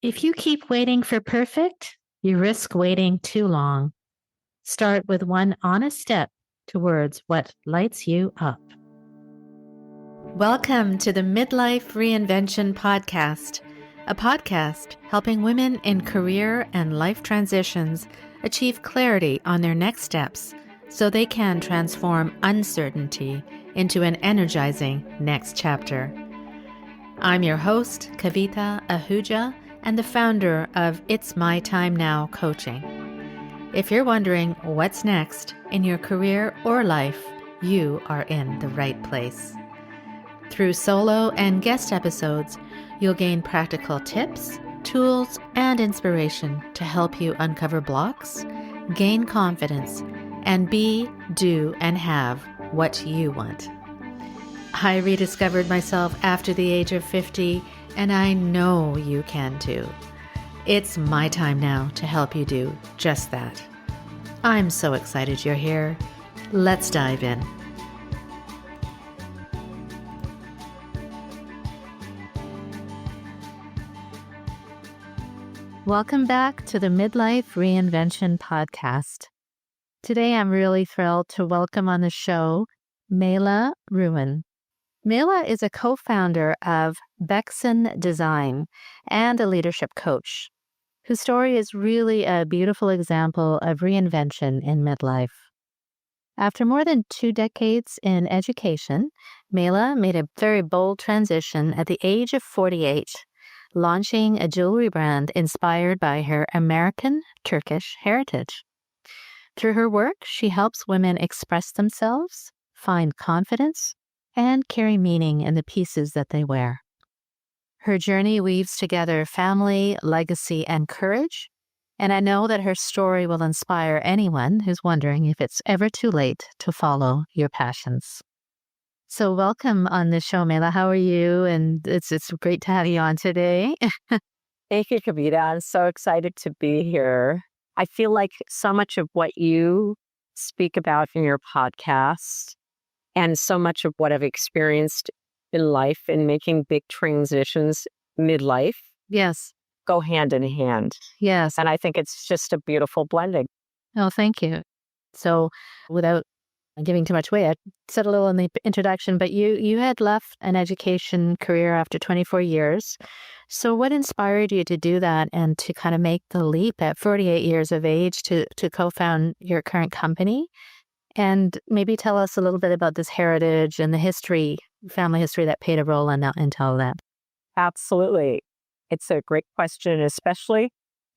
If you keep waiting for perfect, you risk waiting too long. Start with one honest step towards what lights you up. Welcome to the Midlife Reinvention Podcast, a podcast helping women in career and life transitions achieve clarity on their next steps so they can transform uncertainty into an energizing next chapter. I'm your host, Kavita Ahuja, and the founder of It's My Time Now Coaching. If you're wondering what's next in your career or life, you are in the right place. Through solo and guest episodes, you'll gain practical tips, tools, and inspiration to help you uncover blocks, gain confidence, and be, do, and have what you want. I rediscovered myself after the age of 50, and I know you can too. It's my time now to help you do just that. I'm so excited you're here. Let's dive in. Welcome back to the Midlife Reinvention Podcast. Today I'm really thrilled to welcome on the show Meyla Ruwin. Meyla is a co-founder of Bexon Design and a leadership coach, whose story is really a beautiful example of reinvention in midlife. After more than 2 decades in education, Meyla made a very bold transition at the age of 48, launching a jewelry brand inspired by her American Turkish heritage. Through her work, she helps women express themselves, find confidence, and carry meaning in the pieces that they wear. Her journey weaves together family, legacy, and courage, and I know that her story will inspire anyone who's wondering if it's ever too late to follow your passions. So welcome on the show, Meyla. How are you? And it's great to have you on today. Thank you, Kavita. I'm so excited to be here. I feel like so much of what you speak about in your podcast and so much of what I've experienced in life in making big transitions midlife, Yes. go hand in hand. Yes. And I think it's just a beautiful blending. Oh, thank you. So without giving too much away, I said a little in the introduction, but you had left an education career after 24 years. So what inspired you to do that and to kind of make the leap at 48 years of age to co-found your current company? And maybe tell us a little bit about this heritage and the history, family history that played a role in all that. Absolutely. It's a great question, especially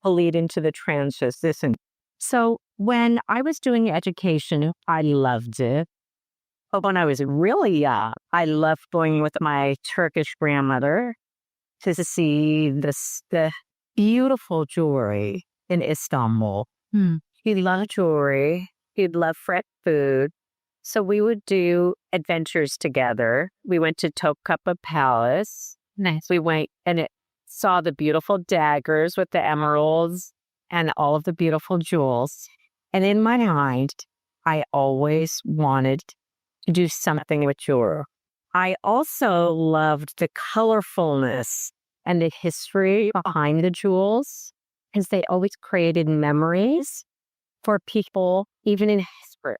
to lead into the transition. So when I was doing education, I loved it. But when I was really young, I loved going with my Turkish grandmother to see the beautiful jewelry in Istanbul. She loved jewelry. He'd love fresh food. So we would do adventures together. We went to Topkapı Palace. Nice. We went and saw the beautiful daggers with the emeralds and all of the beautiful jewels. And in my mind, I always wanted to do something with jewelry. I also loved the colorfulness and the history behind the jewels, because they always created memories for people, even in history.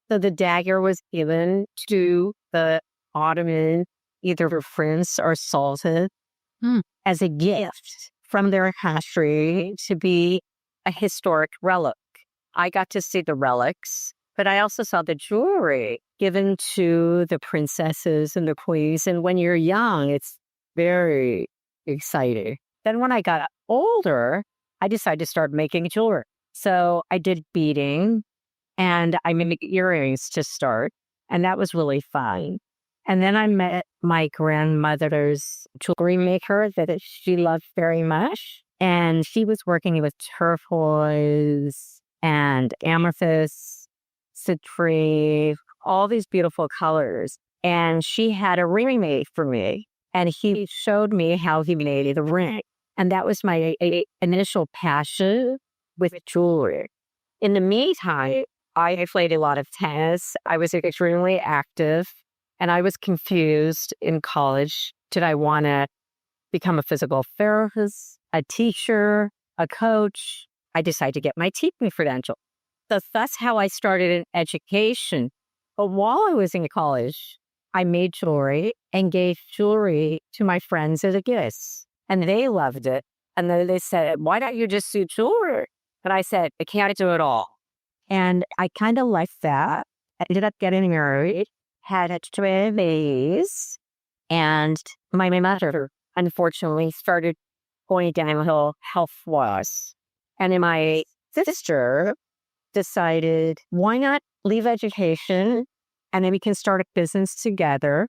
So the dagger was given to the Ottoman, either prince or sultan, as a gift from their country to be a historic relic. I got to see the relics, but I also saw the jewelry given to the princesses and the queens. And when you're young, it's very exciting. Then when I got older, I decided to start making jewelry. So I did beading and I made earrings to start. And that was really fun. And then I met my grandmother's jewelry maker that she loved very much. And she was working with turquoise and amethyst, citrine, all these beautiful colors. And she had a ring made for me. And he showed me how he made the ring. And that was my initial passion with jewelry. In the meantime, I played a lot of tennis. I was extremely active. And I was confused in college. Did I want to become a physical therapist a teacher, a coach. I decided to get my teaching credential. So that's how I started in education. But while I was in college, I made jewelry and gave jewelry to my friends as a gift. And they loved it. And then they said, why don't you just do jewelry? And I said, I can't do it all. And I kind of liked that. I ended up getting married, had 3 babies, and my mother, unfortunately, started going downhill health-wise. And then my sister decided, why not leave education and then we can start a business together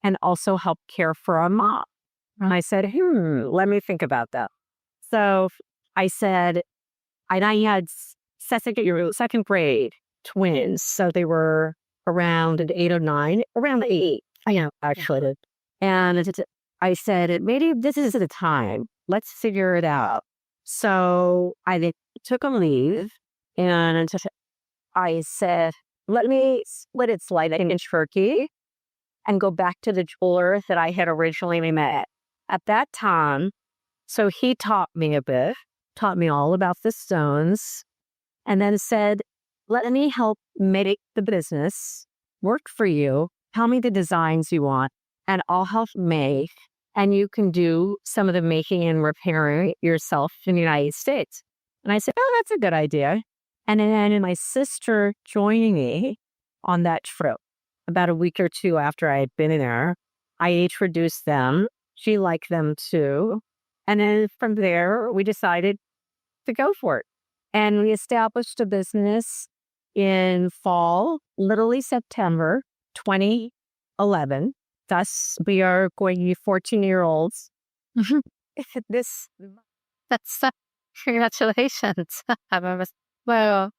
and also help care for our mom. And I said, let me think about that. So I said, and I had second grade twins. So they were around 8 or 9, around 8. I know, actually. And I said, maybe this is the time. Let's figure it out. So I took a leave and I said, let me split its life in Turkey and go back to the jeweler that I had originally met. At that time, so he taught me a bit, taught me all about the stones, and then said, let me help make the business work for you. Tell me the designs you want, and I'll help make, and you can do some of the making and repairing yourself in the United States. And I said, oh, that's a good idea. And then my sister joining me on that trip, about a week or 2 after I had been there, I introduced them. She liked them too. And then from there, we decided to go for it. And we established a business in fall, literally September 2011. Thus, we are going to be 14-year-olds. This, That's congratulations. Well,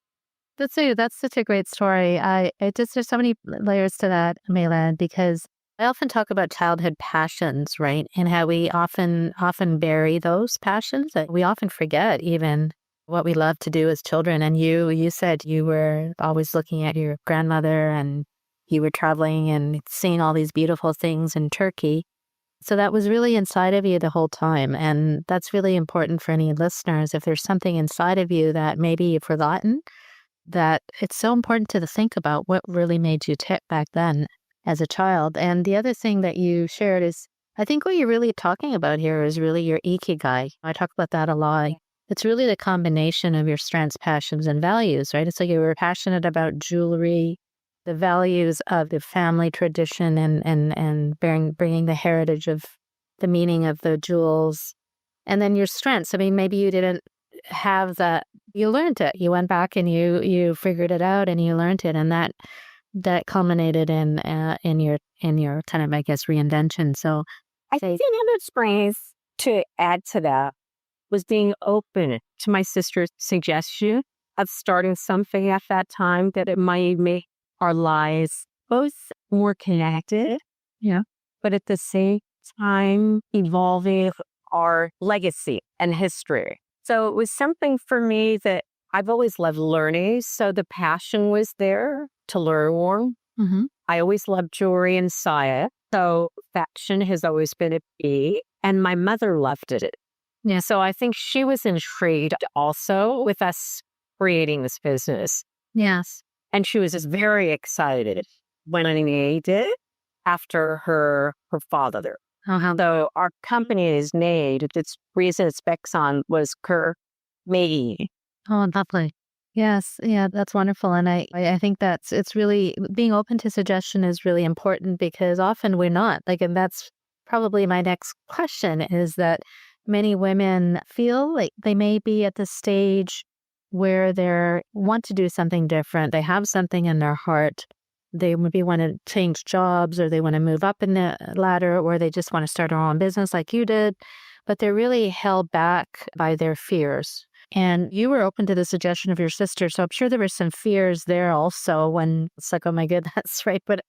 that's such a gre't story. There's so many layers to that, Meyla, because I often talk about childhood passions, right? And how we often bury those passions. That we often forget even what we love to do as children. And you said you were always looking at your grandmother and you were traveling and seeing all these beautiful things in Turkey. So that was really inside of you the whole time. And that's really important for any listeners. If there's something inside of you that maybe you've forgotten, that it's so important to think about what really made you tick back then as a child. And the other thing that you shared is, I think what you're really talking about here is really your ikigai. I talk about that a lot. It's really the combination of your strengths, passions, and values, right? It's like you were passionate about jewelry, the values of the family tradition and bringing the heritage of the meaning of the jewels, and then your strengths. I mean, maybe you didn't have that. You learned it. You went back and you figured it out and you learned it, and that culminated in your kind of, I guess, reinvention. So I think another springs to add to that was being open to my sister's suggestion of starting something at that time that it might make our lives both more connected, but at the same time evolving our legacy and history. So it was something for me that I've always loved learning. So the passion was there to learn more. mm-hmm. I always loved jewelry and saya. So fashion has always been a key. And my mother loved it. Yeah. So I think she was intrigued also with us creating this business. Yes. And she was just very excited when I named it after her father. Oh, So our company is named, its reason it specs on was Kerr May. Oh, lovely. Yes. Yeah, that's wonderful. And I think it's really, being open to suggestion is really important, because often we're not. And that's probably my next question, is that many women feel like they may be at the stage where they want to do something different. They have something in their heart. They maybe want to change jobs, or they want to move up in the ladder, or they just want to start their own business like you did, but they're really held back by their fears. And you were open to the suggestion of your sister, so I'm sure there were some fears there also when it's like, oh my goodness, right? But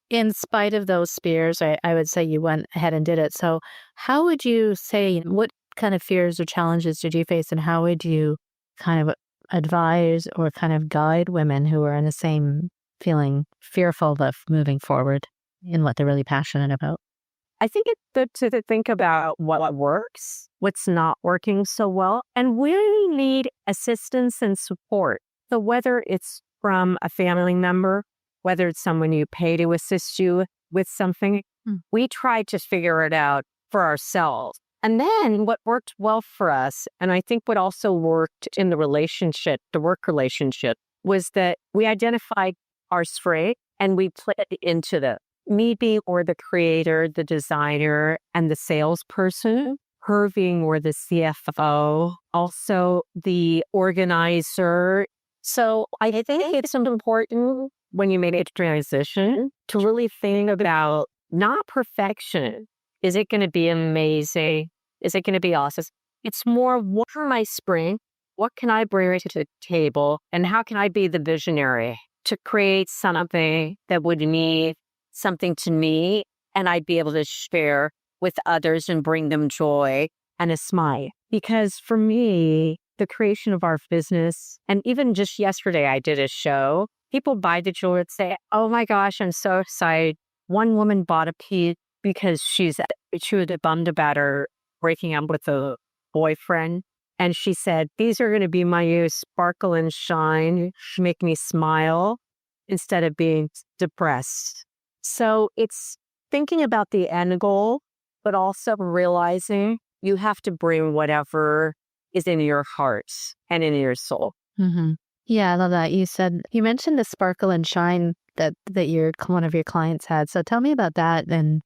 in spite of those fears, I would say you went ahead and did it. So how would you say, what kind of fears or challenges did you face, and how would you kind of advise or kind of guide women who are in the same feeling fearful of moving forward in what they're really passionate about? I think it's good to think about what works, what's not working so well, and we need assistance and support. So whether it's from a family member, whether it's someone you pay to assist you with something, we try to figure it out for ourselves. And then what worked well for us, and I think what also worked in the work relationship, was that we identified our strength and we played into the me being or the creator, the designer, and the salesperson, her being or the CFO, also the organizer. So I think it's important when you make a transition to really think about not perfection. Is it going to be amazing? Is it going to be awesome? It's more, what are my strengths? What can I bring to the table? And how can I be the visionary to create something that would mean something to me and I'd be able to share with others and bring them joy and a smile? Because for me, the creation of our business, and even just yesterday, I did a show. People buy the jewelry and say, "Oh my gosh, I'm so excited." One woman bought a piece because she was bummed about her breaking up with a boyfriend. And she said, "These are going to be my new sparkle and shine, make me smile instead of being depressed." So it's thinking about the end goal, but also realizing you have to bring whatever is in your heart and in your soul. Mm-hmm. Yeah, I love that. You mentioned the sparkle and shine that one of your clients had. So tell me about that. And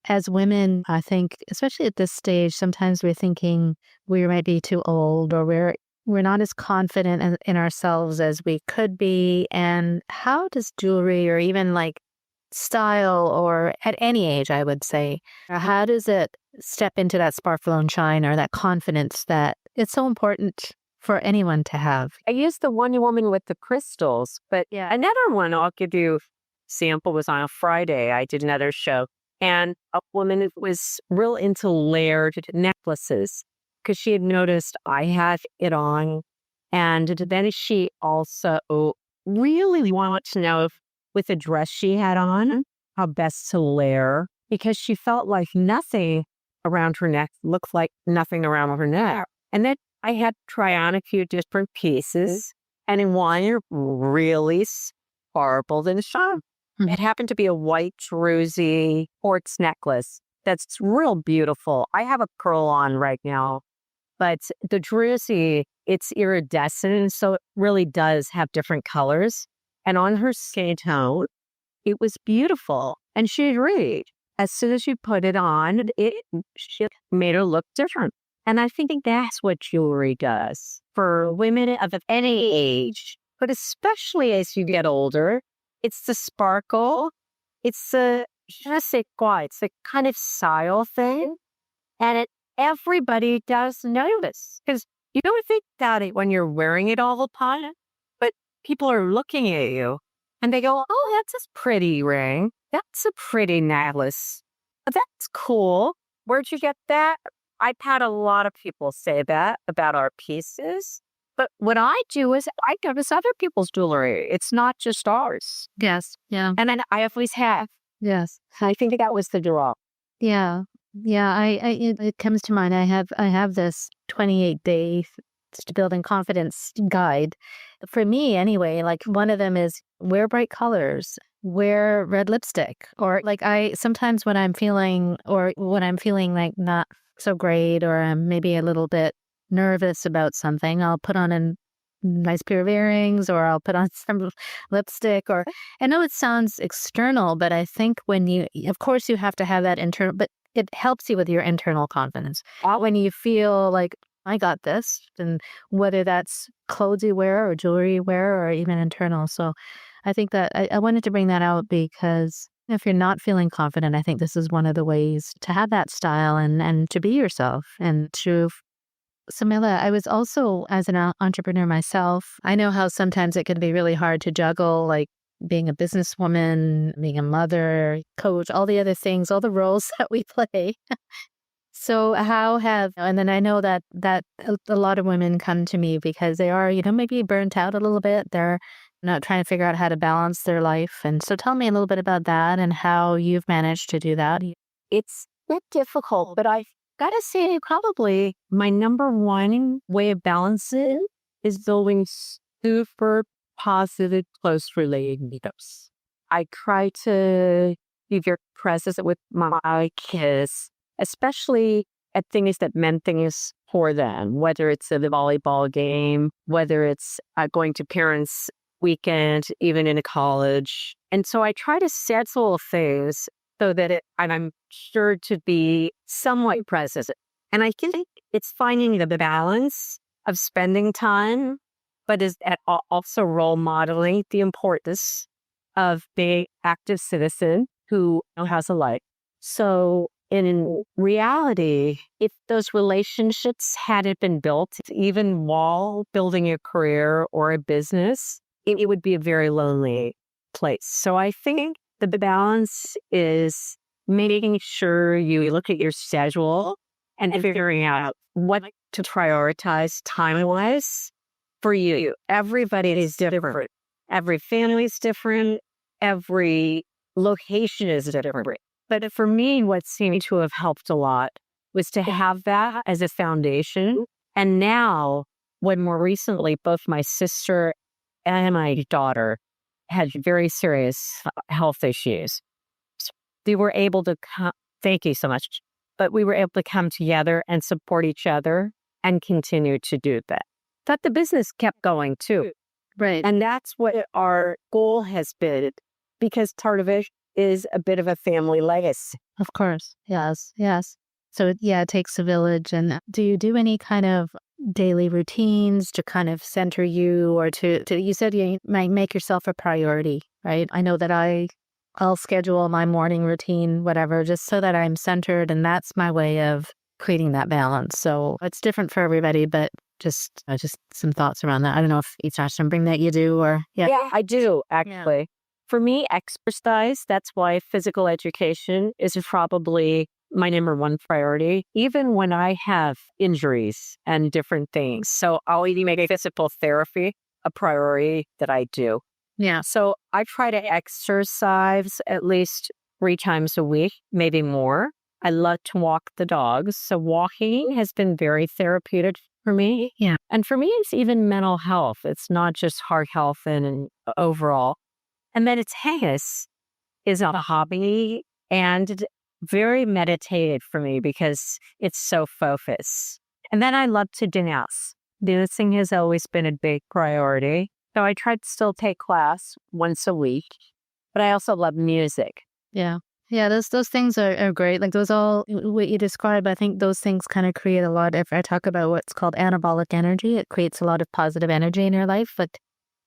as women, I think, especially at this stage, sometimes we're thinking we might be too old, or we're not as confident in ourselves as we could be. And how does jewelry, or even like style, or at any age, I would say, how does it step into that sparkle and shine, or that confidence that it's so important for anyone to have? I used the one woman with the crystals, but another one I'll give you sample was on a Friday. I did another show, and a woman was real into layered necklaces because she had noticed I had it on. And then she also really wanted to know if, with the dress she had on, how best to layer, because she felt like nothing around her neck looked like nothing around her neck. And then I had to try on a few different pieces, and in one really sparkled and shone. It happened to be a white druzy quartz necklace that's real beautiful. I have a curl on right now, but the druzy, it's iridescent, so it really does have different colors. And on her skin tone, it was beautiful. And she agreed. As soon as you put it on, she made her look different. And I think that's what jewelry does for women of any age, but especially as you get older. It's the sparkle. It's the je ne sais quoi. It's a kind of style thing. And everybody does notice, because you don't think about it when you're wearing it all the time, but people are looking at you and they go, "Oh, that's a pretty ring. That's a pretty necklace. That's cool. Where'd you get that?" I've had a lot of people say that about our pieces. But what I do is I notice other people's jewelry. It's not just ours. Yes. Yeah. And then I always have. Yes. I think that was the draw. Yeah. Yeah. It comes to mind. I have this 28-day building confidence guide. For me, anyway, like one of them is wear bright colors, wear red lipstick, or like sometimes when I'm feeling like not so great, or I'm maybe a little bit nervous about something, I'll put on a nice pair of earrings, or I'll put on some lipstick. Or I know it sounds external, but I think of course you have to have that internal, but it helps you with your internal confidence. When you feel like, I got this, and whether that's clothes you wear or jewelry you wear or even internal. So I think that I wanted to bring that out, because if you're not feeling confident, I think this is one of the ways to have that style and to be yourself and to. So Meyla, I was also, as an entrepreneur myself, I know how sometimes it can be really hard to juggle, like being a businesswoman, being a mother, coach, all the other things, all the roles that we play. So and then I know that a lot of women come to me because they are, maybe burnt out a little bit. They're not trying to figure out how to balance their life. And so tell me a little bit about that and how you've managed to do that. It's a bit difficult, but I've got to say, probably my number one way of balancing is building super positive, close relationships. I try to be very present with my kids, especially at things that meant things for them, whether it's a volleyball game, whether it's going to parents' weekend, even in a college. And so I try to schedule things so that and I'm sure to be somewhat present. And I think it's finding the balance of spending time, but is also role modeling the importance of being active citizen who has a life. So in reality, if those relationships hadn't been built, even while building a career or a business, it would be a very lonely place. So I think the balance is making sure you look at your schedule and figuring out what to prioritize time-wise for you. Everybody is different. Every family is different. Every location is different. But for me, what seemed to have helped a lot was to have that as a foundation. And now, when more recently, both my sister and my daughter had very serious health issues, they were able to come. Thank you so much. But we were able to come together and support each other and continue to do that. That the business kept going too. Right. And that's what our goal has been, because part of it is a bit of a family legacy. Of course. Yes. Yes. So, yeah, it takes a village. And do you do any kind of daily routines to kind of center you, or to you said you might make yourself a priority, right? I know that I'll schedule my morning routine, whatever, just so that I'm centered. And that's my way of creating that balance. So it's different for everybody, but just some thoughts around that. I don't know if each something that you do or, yeah. Yeah, I do, actually. Yeah. For me, exercise, that's why physical education is probably my number one priority, even when I have injuries and different things. So I'll even make physical therapy a priority that I do. Yeah. So I try to exercise at least 3 times a week, maybe more. I love to walk the dogs. So walking has been very therapeutic for me. Yeah. And for me, it's even mental health. It's not just heart health and overall. And then tennis is a hobby and very meditative for me because it's so focused. And then I love to dance. Dancing has always been a big priority. So I try to still take class once a week, but I also love music. Yeah. Yeah, those things are great. Like those all, what you describe, I think those things kind of create a lot. If I talk about what's called anabolic energy, it creates a lot of positive energy in your life. But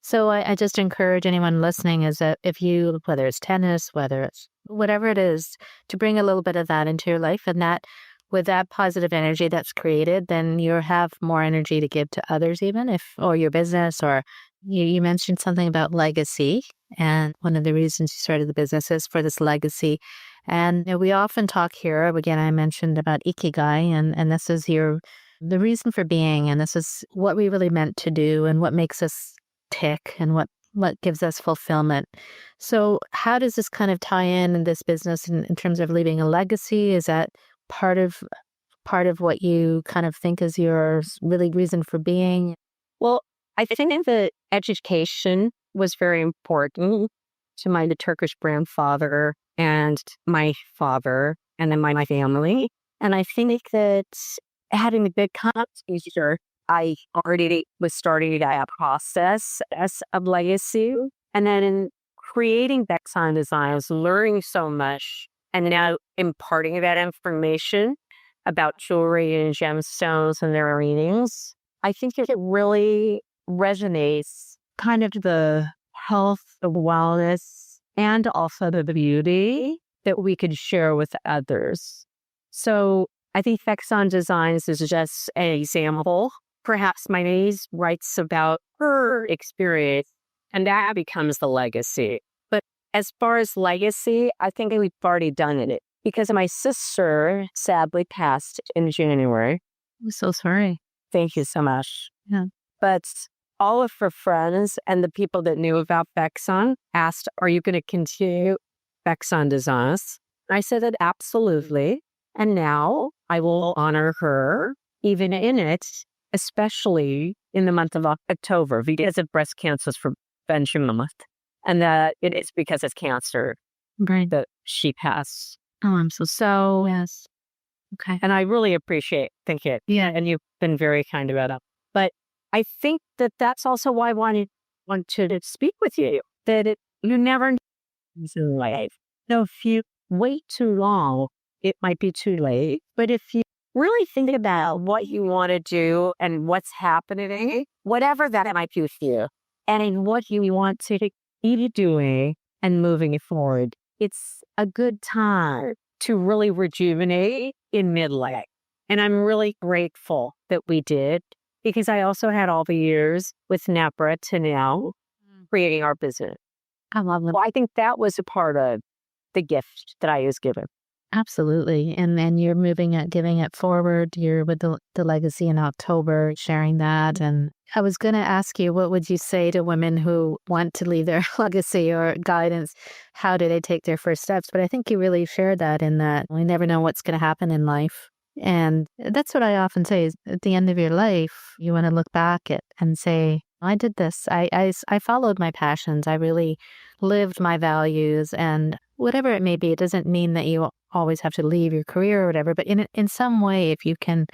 so I just encourage anyone listening is that if you, whether it's tennis, whether it's whatever it is, to bring a little bit of that into your life, and that with that positive energy that's created, then you have more energy to give to others, even or your business, or you mentioned something about legacy. And one of the reasons you started the business is for this legacy. And we often talk here, again, I mentioned about ikigai, and this is the reason for being, and this is what we really meant to do and what makes us tick and what gives us fulfillment. So how does this kind of tie in this business in terms of leaving a legacy? Is that part of what you kind of think is your really reason for being? Well, I think that education was very important to my Turkish grandfather and my father and then my family. And I think that having a big teacher, I already was starting that process as a legacy. And then in creating Bexon Design, I was learning so much and now imparting that information about jewelry and gemstones and their meanings. I think it really resonates kind of the health, the wellness, and also the beauty that we could share with others. So I think Bexon Designs is just an example. Perhaps my niece writes about her experience, and that becomes the legacy. But as far as legacy, I think we've already done it because my sister sadly passed in January. I'm so sorry. Thank you so much. Yeah. But all of her friends and the people that knew about Bexon asked, are you going to continue Bexon Designs? I said that absolutely. And now I will honor her even in it, especially in the month of October, because of breast cancer for Benjamin. And that it is because of cancer Right. that she passed. Oh, I'm so yes. Okay. And I really thank you. Yeah. And you've been very kind about it. But I think that that's also why I wanted to speak with you, that you never know in life. So if you wait too long, it might be too late. But if you really think about what you want to do and what's happening, whatever that might be for you, and what you want to keep doing and moving it forward, it's a good time to really rejuvenate in midlife. And I'm really grateful that we did, because I also had all the years with NAPRA to now creating our business. I love them. Well, I think that was a part of the gift that I was given. Absolutely. And then you're moving it, giving it forward. You're with the legacy in October, sharing that. And I was going to ask you, what would you say to women who want to leave their legacy or guidance? How do they take their first steps? But I think you really shared that, in that we never know what's going to happen in life. And that's what I often say is, at the end of your life, you want to look back at and say, I did this. I followed my passions. I really lived my values, and whatever it may be. It doesn't mean that you always have to leave your career or whatever, but in some way, if you can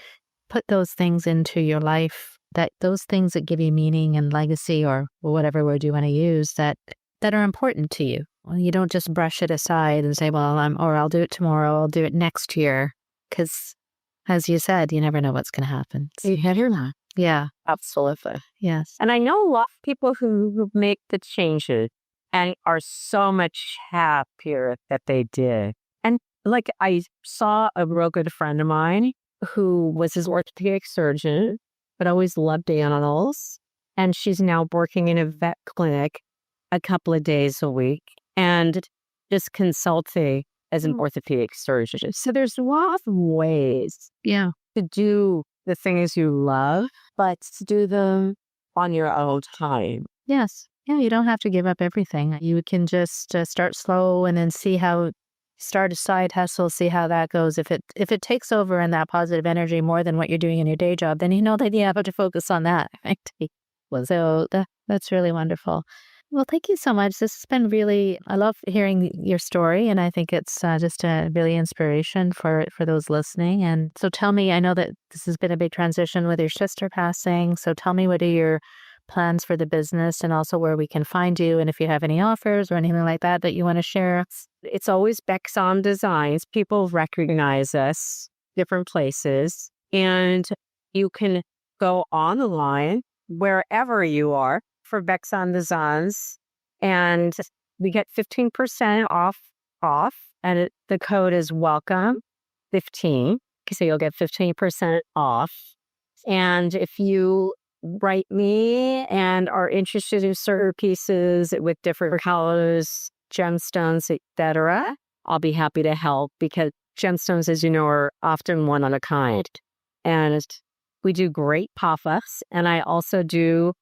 put those things into your life, that those things that give you meaning and legacy, or whatever word you want to use, that are important to you. Well, you don't just brush it aside and say, well, I'll do it tomorrow, I'll do it next year. Because as you said, you never know what's going to happen. So, You hear that? yeah. Absolutely. Yes. And I know a lot of people who make the changes and are so much happier that they did. And like, I saw a real good friend of mine who was his orthopedic surgeon, but always loved animals. And she's now working in a vet clinic a couple of days a week and just consulting as an orthopedic surgeon. So there's a lot of ways Yeah. to do the things you love, but to do them on your own time. Yes. Yeah, you don't have to give up everything. You can just start slow and then start a side hustle, see how that goes. If it takes over in that positive energy more than what you're doing in your day job, then you know that you have to focus on that. Right? So that's really wonderful. Well, thank you so much. This has been really, I love hearing your story, and I think it's just a really inspiration for those listening. And so tell me, I know that this has been a big transition with your sister passing. So tell me, what are your plans for the business, and also where we can find you, and if you have any offers or anything like that you want to share? It's always Bexon Designs. People recognize us different places, and you can go online wherever you are for Bexon Designs, and we get 15% off, and the code is welcome 15. So you'll get 15% off. And if you write me and are interested in certain pieces with different colors, gemstones, etc., I'll be happy to help, because gemstones, as you know, are often one of a kind. And we do great pop-ups, and I also do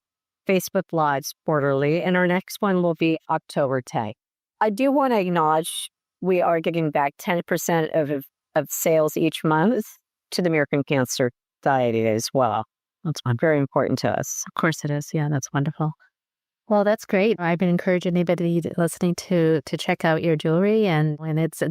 Facebook Lives quarterly, and our next one will be October 10th. I do want to acknowledge we are giving back 10% of sales each month to the American Cancer Society as well. That's very important to us. Of course it is. Yeah, that's wonderful. Well, that's great. I've been encouraging anybody listening to check out your jewelry, and it's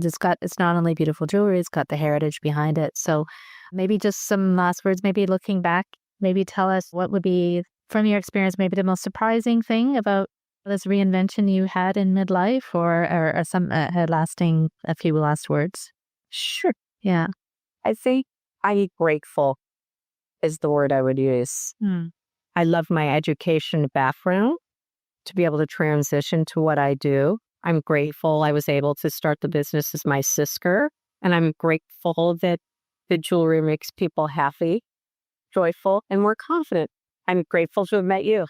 not only beautiful jewelry, it's got the heritage behind it. So maybe just some last words, maybe looking back, maybe tell us what would be, from your experience, maybe the most surprising thing about this reinvention you had in midlife, or some lasting, a few last words. Sure. Yeah. I think I'm grateful is the word I would use. I love my education background to be able to transition to what I do. I'm grateful I was able to start the business as my sister, and I'm grateful that the jewelry makes people happy, joyful, and more confident. I'm grateful to have met you.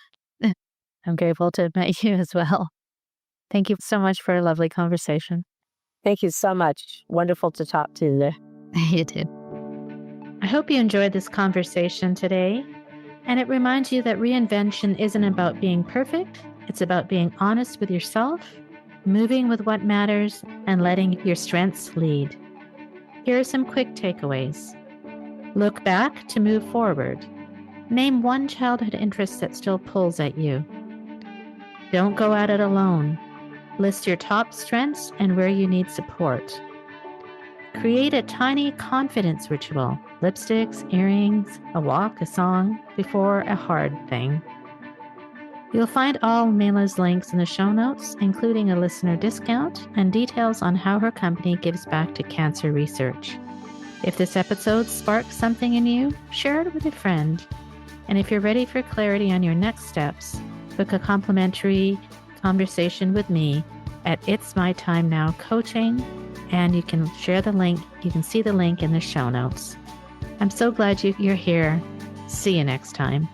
I'm grateful to have met you as well. Thank you so much for a lovely conversation. Thank you so much. Wonderful to talk to you. You too. I hope you enjoyed this conversation today, and it reminds you that reinvention isn't about being perfect. It's about being honest with yourself moving with what matters, and letting your strengths lead. Here are some quick takeaways. Look back to move forward. Name one childhood interest that still pulls at you. Don't go at it alone. List your top strengths and where you need support. Create a tiny confidence ritual, lipsticks, earrings, a walk, a song, before a hard thing. You'll find all Meyla's links in the show notes, including a listener discount and details on how her company gives back to cancer research. If this episode sparks something in you, share it with a friend. And if you're ready for clarity on your next steps, book a complimentary conversation with me at It's My Time Now Coaching, and you can share the link. You can see the link in the show notes. I'm so glad you're here. See you next time.